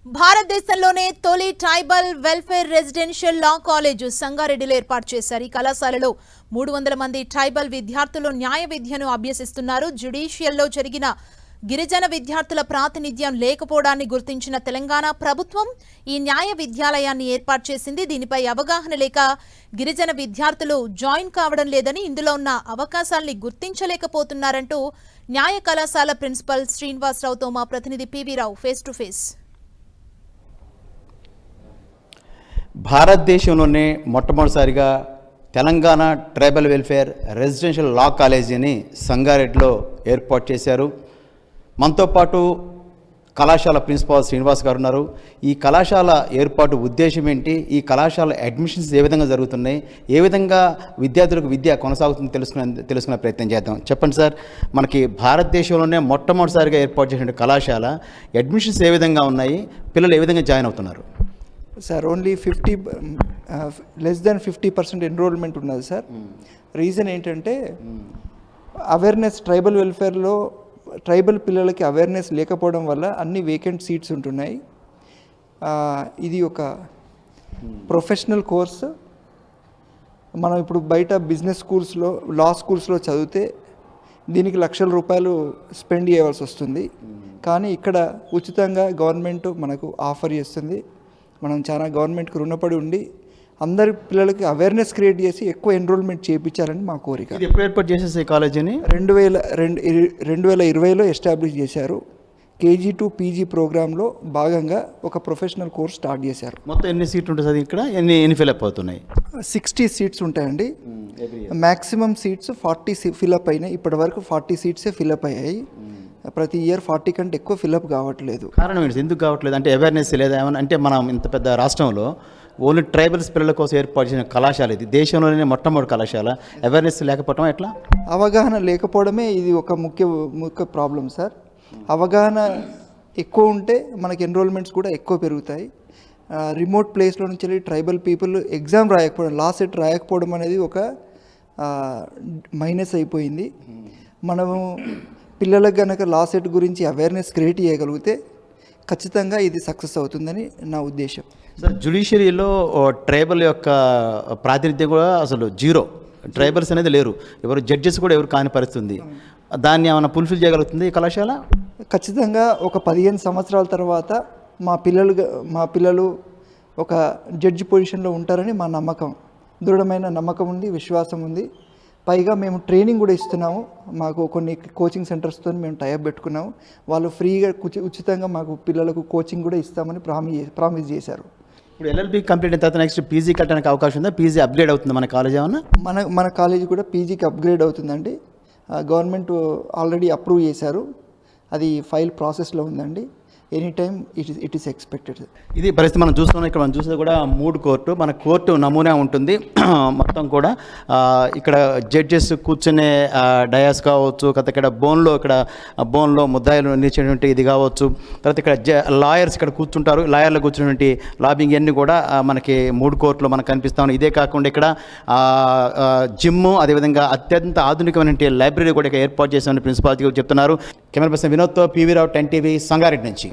భారతదేశంలోనే తొలి tribal welfare residential law college సంగారెడ్డిలో ఏర్పాటు చేశారు. ఈ కళాశాలలో 300 మంది ట్రైబల్ విద్యార్థులు న్యాయ విద్యను అభ్యసిస్తున్నారు. జ్యుడిషియల్లో జరిగిన గిరిజన విద్యార్థుల ప్రాతినిధ్యం లేకపోవడాన్ని గుర్తించిన తెలంగాణ ప్రభుత్వం ఈ న్యాయ విద్యాలయాన్ని ఏర్పాటు చేసింది. దీనిపై అవగాహన లేక గిరిజన విద్యార్థులు జాయిన్ కావడం లేదని, ఇందులో ఉన్న అవకాశాల్ని గుర్తించలేకపోతున్నారంటూ న్యాయ కళాశాల ప్రిన్సిపల్ శ్రీనివాసరావుతో మా ప్రతినిధి PV Rao face to face. భారతదేశంలోనే మొట్టమొదటిసారిగా తెలంగాణ ట్రైబల్ వెల్ఫేర్ రెసిడెన్షియల్ లా కాలేజీని సంగారెడ్డిలో ఏర్పాటు చేశారు. మనతో పాటు కళాశాల ప్రిన్సిపాల్ శ్రీనివాస్ గారు ఉన్నారు. ఈ కళాశాల ఏర్పాటు ఉద్దేశం ఏంటి, ఈ కళాశాల అడ్మిషన్స్ ఏ విధంగా జరుగుతున్నాయి, ఏ విధంగా విద్యార్థులకు విద్య కొనసాగుతుందో తెలుసుకునే ప్రయత్నం చేద్దాం. చెప్పండి సార్, మనకి భారతదేశంలోనే మొట్టమొదటిసారిగా ఏర్పాటు చేసిన కళాశాల అడ్మిషన్స్ ఏ విధంగా ఉన్నాయి, పిల్లలు ఏ విధంగా జాయిన్ అవుతున్నారు? Sir only less than 50% enrolment ఉన్నది సార్. రీజన్ ఏంటంటే అవేర్నెస్, ట్రైబల్ వెల్ఫేర్లో ట్రైబల్ పిల్లలకి అవేర్నెస్ లేకపోవడం వల్ల అన్ని వేకెంట్ సీట్స్ ఉంటున్నాయి. ఇది ఒక ప్రొఫెషనల్ కోర్స్. మనం ఇప్పుడు బయట బిజినెస్ స్కూల్స్లో, లా స్కూల్స్లో చదివితే దీనికి లక్షల రూపాయలు స్పెండ్ చేయవలసి వస్తుంది. కానీ ఇక్కడ ఉచితంగా గవర్నమెంట్ మనకు ఆఫర్ చేస్తుంది. మనం చాలా గవర్నమెంట్కి రుణపడి ఉండి అందరి పిల్లలకి అవేర్నెస్ క్రియేట్ చేసి ఎక్కువ ఎన్రోల్మెంట్ చేయించాలని మా కోరిక. ఎప్పుడు ఏర్పాటు చేసేసి ఈ కాలేజీని 2020లో ఎస్టాబ్లిష్ చేశారు. కేజీ టు పీజీ ప్రోగ్రాంలో భాగంగా ఒక ప్రొఫెషనల్ కోర్స్ స్టార్ట్ చేశారు. మొత్తం ఎన్ని సీట్లు ఉంటుంది ఇక్కడ, ఎన్ని ఫిల్అప్ అవుతున్నాయి? 60 సీట్స్ ఉంటాయండి. మ్యాక్సిమం సీట్స్ 40 ఫిల్అప్ అయినాయి. ఇప్పటి వరకు 40 సీట్సే ఫిల్అప్ అయ్యాయి. ప్రతి ఇయర్ 40 కంటే ఎక్కువ ఫిల్అప్ కావట్లేదు. కారణం ఏంటి, ఎందుకు కావట్లేదు? అంటే అవేర్నెస్ లేదా ఏమన్నా? అంటే మనం ఇంత పెద్ద రాష్ట్రంలో ఓన్లీ ట్రైబల్స్ పిల్లల కోసం ఏర్పాటు చేసిన కళాశాల ఇది, దేశంలోనే మొట్టమొదటి కళాశాల. అవేర్నెస్ లేకపోవడం ఎట్లా? అవగాహన లేకపోవడమే ఇది ఒక ముఖ్య ప్రాబ్లం సార్. అవగాహన ఎక్కువ ఉంటే మనకి ఎన్రోల్మెంట్స్ కూడా ఎక్కువ పెరుగుతాయి. రిమోట్ ప్లేస్లో నుంచి వెళ్ళి tribal people exam రాయకపోవడం, law set రాయకపోవడం అనేది ఒక మైనస్ అయిపోయింది. మనము పిల్లలకు కనుక లా సెట్ గురించి అవేర్నెస్ క్రియేట్ చేయగలిగితే ఖచ్చితంగా ఇది సక్సెస్ అవుతుందని నా ఉద్దేశం. సార్, జ్యుడిషియరీలో ట్రైబల్ యొక్క ప్రాతినిధ్యం కూడా అసలు జీరో, ట్రైబల్స్ అనేది లేరు, ఎవరు జడ్జెస్ కూడా ఎవరు కాని పరిస్థితుంది. దాన్ని ఏమైనా ఫుల్ఫిల్ చేయగలుగుతుంది ఈ కళాశాల? ఖచ్చితంగా ఒక 15 సంవత్సరాల తర్వాత మా పిల్లలు ఒక జడ్జి పొజిషన్లో ఉంటారని మా నమ్మకం, దృఢమైన నమ్మకం ఉంది, విశ్వాసం ఉంది. పైగా మేము ట్రైనింగ్ కూడా ఇస్తున్నాము. మాకు కొన్ని కోచింగ్ సెంటర్స్తో మేము టైఅప్ పెట్టుకున్నాము. వాళ్ళు ఫ్రీగా ఉచితంగా మాకు పిల్లలకు కోచింగ్ కూడా ఇస్తామని ప్రామిస్ చేశారు. ఇప్పుడు ఎల్ఎల్బి కంప్లీట్ అయిన తర్వాత నెక్స్ట్ పీజీ కట్టడానికి అవకాశం ఉందా? పీజీ అప్గ్రేడ్ అవుతుంది మన కాలేజ్ ఏమన్నా? మన కాలేజీ కూడా పీజీకి అప్గ్రేడ్ అవుతుందండి. గవర్నమెంట్ ఆల్రెడీ అప్రూవ్ చేశారు. అది ఫైల్ ప్రాసెస్లో ఉందండి. Any time it is expected. ఇది పరిస్థితి మనం చూస్తున్నాం. ఇక్కడ మనం చూసేది కూడా 3 కోర్టు, మన కోర్టు నమూనా ఉంటుంది మొత్తం కూడా. ఇక్కడ జడ్జెస్ కూర్చునే డయాస్ కావచ్చు, ఇక్కడ బోన్లో ముద్దాయిలు నిలిచేటువంటి ఇది కావచ్చు, తర్వాత ఇక్కడ లాయర్స్ ఇక్కడ కూర్చుంటారు, లాయర్లు కూర్చున్నటువంటి లాబింగ్ అన్నీ కూడా మనకి 3 కోర్టులో మనకు కనిపిస్తా ఉన్నాయి. ఇదే కాకుండా ఇక్కడ జిమ్, అదేవిధంగా అత్యంత ఆధునికమైన లైబ్రరీ కూడా ఇక్కడ ఏర్పాటు చేశామని ప్రిన్సిపాల్ చెప్తున్నారు. కెమెరా పర్సన్ వినోద్తో పివి రావు, 10 టీవీ, సంగారెడ్డి నుంచి.